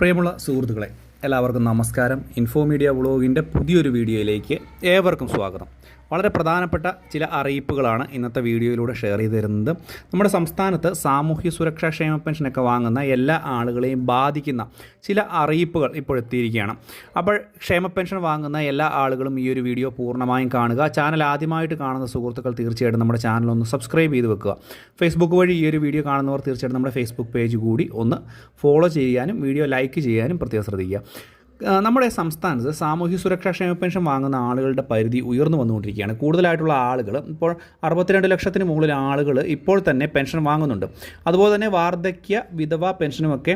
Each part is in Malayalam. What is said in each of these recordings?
പ്രിയമുള്ള സുഹൃത്തുക്കളെ, എല്ലാവർക്കും നമസ്കാരം. ഇൻഫോ മീഡിയ വ്ളോഗിൻ്റെ പുതിയൊരു വീഡിയോയിലേക്ക് ഏവർക്കും സ്വാഗതം. വളരെ പ്രധാനപ്പെട്ട ചില അറിയിപ്പുകളാണ് ഇന്നത്തെ വീഡിയോയിലൂടെ ഷെയർ ചെയ്ത് തരുന്നത്. നമ്മുടെ സംസ്ഥാനത്ത് സാമൂഹ്യ സുരക്ഷാ ക്ഷേമ പെൻഷനൊക്കെ വാങ്ങുന്ന എല്ലാ ആളുകളെയും ബാധിക്കുന്ന ചില അറിയിപ്പുകൾ ഇപ്പോൾ എത്തിയിരിക്കുകയാണ്. അപ്പോൾ ക്ഷേമ പെൻഷൻ വാങ്ങുന്ന എല്ലാ ആളുകളും ഈ ഒരു വീഡിയോ പൂർണ്ണമായും കാണുക. ചാനൽ ആദ്യമായിട്ട് കാണുന്ന സുഹൃത്തുക്കൾ തീർച്ചയായിട്ടും നമ്മുടെ ചാനൽ ഒന്ന് സബ്സ്ക്രൈബ് ചെയ്ത് വെക്കുക. ഫേസ്ബുക്ക് വഴി ഈ ഒരു വീഡിയോ കാണുന്നവർ തീർച്ചയായിട്ടും നമ്മുടെ ഫേസ്ബുക്ക് പേജ് കൂടി ഒന്ന് ഫോളോ ചെയ്യാനും വീഡിയോ ലൈക്ക് ചെയ്യാനും പ്രത്യേകം ശ്രദ്ധിക്കുക. നമ്മുടെ സംസ്ഥാനത്ത് സാമൂഹ്യ സുരക്ഷാ ക്ഷേമ പെൻഷൻ വാങ്ങുന്ന ആളുകളുടെ പരിധി ഉയർന്നു വന്നുകൊണ്ടിരിക്കുകയാണ്. കൂടുതലായിട്ടുള്ള ആളുകൾ ഇപ്പോൾ 62 ലക്ഷത്തിന് മുകളിൽ ആളുകൾ ഇപ്പോൾ തന്നെ പെൻഷൻ വാങ്ങുന്നുണ്ട്. അതുപോലെ തന്നെ വാർദ്ധക്യ വിധവ പെൻഷനുമൊക്കെ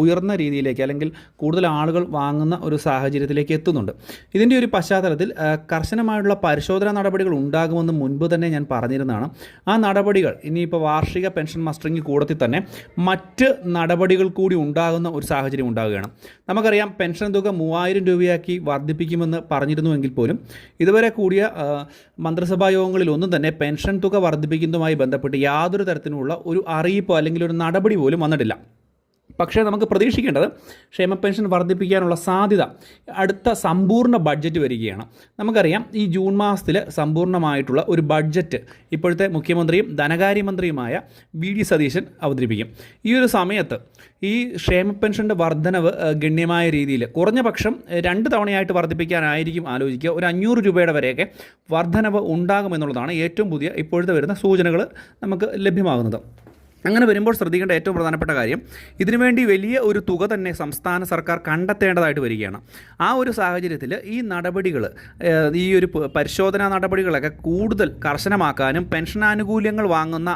ഉയർന്ന രീതിയിലേക്ക് അല്ലെങ്കിൽ കൂടുതൽ ആളുകൾ വാങ്ങുന്ന ഒരു സാഹചര്യത്തിലേക്ക് എത്തുന്നുണ്ട്. ഇതിൻ്റെ ഒരു പശ്ചാത്തലത്തിൽ കർശനമായിട്ടുള്ള പരിശോധനാ നടപടികൾ ഉണ്ടാകുമെന്ന് മുൻപ് തന്നെ ഞാൻ പറഞ്ഞിരുന്നതാണ്. ആ നടപടികൾ ഇനിയിപ്പോൾ വാർഷിക പെൻഷൻ മസ്റ്ററിംഗ് കൂടത്തിൽ തന്നെ മറ്റ് നടപടികൾ കൂടി ഉണ്ടാകുന്ന ഒരു സാഹചര്യം ഉണ്ടാവുകയാണ്. നമുക്കറിയാം, പെൻഷൻ തുക 3000 രൂപയാക്കി വർദ്ധിപ്പിക്കുമെന്ന് പറഞ്ഞിരുന്നുവെങ്കിൽ പോലും ഇതുവരെ കൂടിയ മന്ത്രിസഭാ യോഗങ്ങളിൽ ഒന്നും തന്നെ പെൻഷൻ തുക വർദ്ധിപ്പിക്കുന്നതുമായി ബന്ധപ്പെട്ട് യാതൊരു തരത്തിലുള്ള ഒരു അറിയിപ്പോ അല്ലെങ്കിൽ ഒരു നടപടി പോലും വന്നിട്ടില്ല. പക്ഷേ നമുക്ക് പ്രതീക്ഷിക്കേണ്ടത് ക്ഷേമ പെൻഷൻ വർദ്ധിപ്പിക്കാനുള്ള സാധ്യത അടുത്ത സമ്പൂർണ്ണ ബഡ്ജറ്റ് വരികയാണ്. നമുക്കറിയാം, ഈ ജൂൺ മാസത്തിൽ സമ്പൂർണ്ണമായിട്ടുള്ള ഒരു ബഡ്ജറ്റ് ഇപ്പോഴത്തെ മുഖ്യമന്ത്രിയും ധനകാര്യമന്ത്രിയുമായ വി ഡി സതീശൻ അവതരിപ്പിക്കും. ഈ ഒരു സമയത്ത് ഈ ക്ഷേമ പെൻഷൻ്റെ വർധനവ് ഗണ്യമായ രീതിയിൽ കുറഞ്ഞ പക്ഷം 2 തവണയായിട്ട് വർദ്ധിപ്പിക്കാനായിരിക്കും ആലോചിക്കുക. ഒരു 500 രൂപയുടെ വരെയൊക്കെ വർധനവ് ഉണ്ടാകുമെന്നുള്ളതാണ് ഏറ്റവും പുതിയ ഇപ്പോഴത്തെ വരുന്ന സൂചനകൾ നമുക്ക് ലഭ്യമാകുന്നത്. അങ്ങനെ വരുമ്പോൾ ശ്രദ്ധിക്കേണ്ട ഏറ്റവും പ്രധാനപ്പെട്ട കാര്യം, ഇതിനുവേണ്ടി വലിയ ഒരു തുക തന്നെ സംസ്ഥാന സർക്കാർ കണ്ടെത്തേണ്ടതായിട്ട് വരികയാണ്. ആ ഒരു സാഹചര്യത്തിൽ ഈ നടപടികൾ, ഈ ഒരു പരിശോധനാ നടപടികളൊക്കെ കൂടുതൽ കർശനമാക്കാനും പെൻഷൻ ആനുകൂല്യങ്ങൾ വാങ്ങുന്ന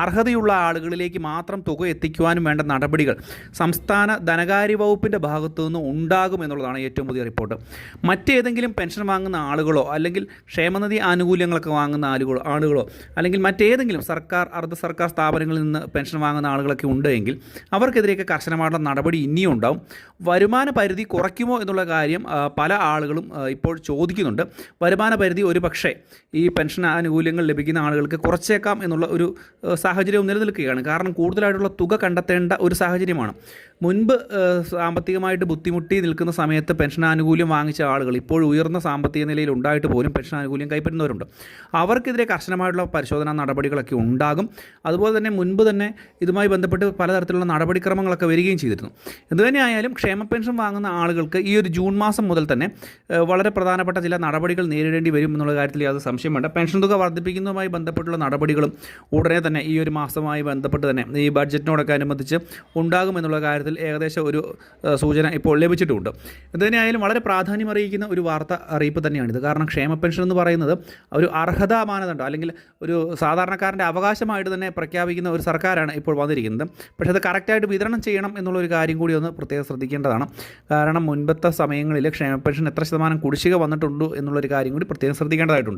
അർഹതയുള്ള ആളുകളിലേക്ക് മാത്രം തുക എത്തിക്കുവാനും വേണ്ട നടപടികൾ സംസ്ഥാന ധനകാര്യ വകുപ്പിൻ്റെ ഭാഗത്തു നിന്ന് ഉണ്ടാകുമെന്നുള്ളതാണ് ഏറ്റവും പുതിയ റിപ്പോർട്ട്. മറ്റേതെങ്കിലും പെൻഷൻ വാങ്ങുന്ന ആളുകളോ അല്ലെങ്കിൽ ക്ഷേമനിധി ആനുകൂല്യങ്ങളൊക്കെ വാങ്ങുന്ന ആളുകളോ അല്ലെങ്കിൽ മറ്റേതെങ്കിലും സർക്കാർ അർദ്ധ സർക്കാർ സ്ഥാപനങ്ങളിൽ നിന്ന് പെൻഷൻ വാങ്ങുന്ന ആളുകളൊക്കെ ഉണ്ടെങ്കിൽ അവർക്കെതിരെയൊക്കെ കർശനമായിട്ടുള്ള നടപടി ഇനിയും ഉണ്ടാവും. വരുമാന പരിധി കുറയ്ക്കുമോ എന്നുള്ള കാര്യം പല ആളുകളും ഇപ്പോൾ ചോദിക്കുന്നുണ്ട്. വരുമാന പരിധി ഒരു പക്ഷേ ഈ പെൻഷൻ ആനുകൂല്യങ്ങൾ ലഭിക്കുന്ന ആളുകൾക്ക് കുറച്ചേക്കാം എന്നുള്ള ഒരു സാഹചര്യവും നിലനിൽക്കുകയാണ്. കാരണം കൂടുതലായിട്ടുള്ള തുക കണ്ടെത്തേണ്ട ഒരു സാഹചര്യമാണ്. മുൻപ് സാമ്പത്തികമായിട്ട് ബുദ്ധിമുട്ടി നിൽക്കുന്ന സമയത്ത് പെൻഷൻ ആനുകൂല്യം വാങ്ങിച്ച ആളുകൾ ഇപ്പോൾ ഉയർന്ന സാമ്പത്തിക നിലയിൽ ഉണ്ടായിട്ട് പോലും പെൻഷൻ ആനുകൂല്യം കൈപ്പറ്റുന്നവരുണ്ട്. അവർക്കെതിരെ കർശനമായിട്ടുള്ള പരിശോധനാ നടപടികളൊക്കെ ഉണ്ടാകും. അതുപോലെ തന്നെ മുൻപ് തന്നെ ഇതുമായി ബന്ധപ്പെട്ട് പലതരത്തിലുള്ള നടപടിക്രമങ്ങളൊക്കെ വരികയും ചെയ്തിരുന്നു. എന്തുതന്നെയായാലും ക്ഷേമ പെൻഷൻ വാങ്ങുന്ന ആളുകൾക്ക് ഈ ഒരു ജൂൺ മാസം മുതൽ തന്നെ വളരെ പ്രധാനപ്പെട്ട ചില നടപടികൾ നേരിടേണ്ടി വരും എന്നുള്ള കാര്യത്തിൽ യാതൊരു സംശയം വേണ്ട. പെൻഷൻ തുക വർദ്ധിപ്പിക്കുന്നതുമായി ബന്ധപ്പെട്ടുള്ള നടപടികളും ഉടനെ തന്നെ ഈ ഒരു മാസവുമായി ബന്ധപ്പെട്ട് തന്നെ ഈ ബഡ്ജറ്റിനോടൊക്കെ അനുബന്ധിച്ച് ഉണ്ടാകുമെന്നുള്ള കാര്യത്തിൽ ഏകദേശം ഒരു സൂചന ഇപ്പോൾ ലഭിച്ചിട്ടുമുണ്ട്. എന്തുതന്നെയായാലും വളരെ പ്രാധാന്യം അറിയിക്കുന്ന ഒരു അറിയിപ്പ് തന്നെയാണിത്. കാരണം ക്ഷേമ പെൻഷൻ എന്ന് പറയുന്നത് ഒരു അർഹതാ മാനദണ്ഡം അല്ലെങ്കിൽ ഒരു സാധാരണക്കാരൻ്റെ അവകാശമായിട്ട് തന്നെ പ്രഖ്യാപിക്കുന്ന ഒരു സർക്കാരാണ് ഇപ്പോൾ വന്നിരിക്കുന്നത്. പക്ഷേ അത് കറക്റ്റായിട്ട് വിതരണം ചെയ്യണം എന്നുള്ളൊരു കാര്യം കൂടി ഒന്ന് പ്രത്യേകം ശ്രദ്ധിക്കേണ്ടതാണ്. കാരണം മുൻപത്തെ സമയങ്ങളിൽ ക്ഷേമ പെൻഷൻ എത്ര ശതമാനം കുടിശ്ശിക വന്നിട്ടുണ്ട് എന്നുള്ളൊരു കാര്യം കൂടി പ്രത്യേകം ശ്രദ്ധിക്കേണ്ടതായിട്ടുണ്ട്.